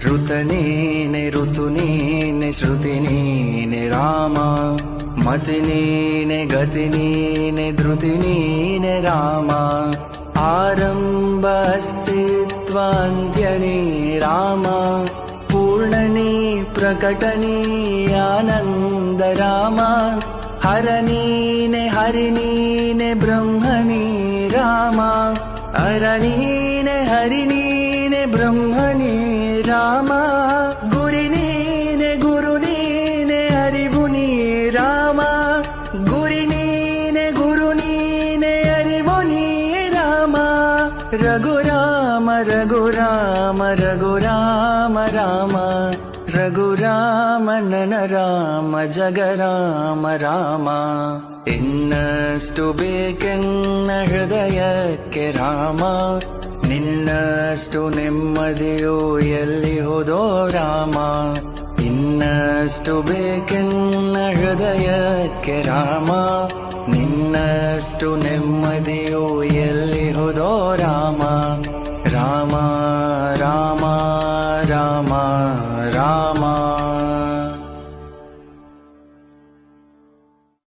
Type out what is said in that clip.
ಋತನೇನೆ ಋತುನೇನೆ ಶ್ರುತಿನೇನೆ ರಾಮ ಮತಿನೇನೆ ಗತಿನೇನೆ ಧೃತಿನೇನೆ ರಾಮ ಆರಂಭ ಅಸ್ತಿತ್ವ ಅಂತ್ಯನೇ ರಾಮ ಪೂರ್ಣನೇ ಪ್ರಕಟನೇ ಆನಂದ ರಾಮ ಹರನೀನೆ ಹರಿನೀನೆ ಬ್ರಹ್ಮನೇ ರಾಮ ಹರನೀನೆ ಹರಿನೀನೆ ಬ್ರಹ್ಮನೇ ರಾಮ ಗುರಿನೀನೆ ಗುರುನೀನೆ ಅರಿವು ನೀ ರಾಮ ಗುರಿನೀನೆ ಗುರುನೀನೆ ಅರಿವು ನೀ ರಾಮ ರಘುರಾಮ ರಘುರಾಮ ರಘುರಾಮ ರಾಮ ರಘುರಾಮ ನನ ರಾಮ ಜಗರಾಮ ರಾಮ ಇನ್ನಷ್ಟು ಬೇಕೆನ್ನ ಹೃದಯಕ್ಕೆ ರಾಮ ನಿನ್ನಷ್ಟು ನೆಮ್ಮದಿಯೋ ಎಲ್ಲಿ ಹೋದೋ ರಾಮ ಇನ್ನಷ್ಟು ಬೇಕೆನ್ನ ಹೃದಯಕ್ಕೆ ರಾಮ ನಿನ್ನಷ್ಟು ನೆಮ್ಮದಿಯೋ ಎಲ್ಲಿ ಹೋದೋ ರಾಮ ರಾಮ ರಾಮ ರಾಮ ರಾಮ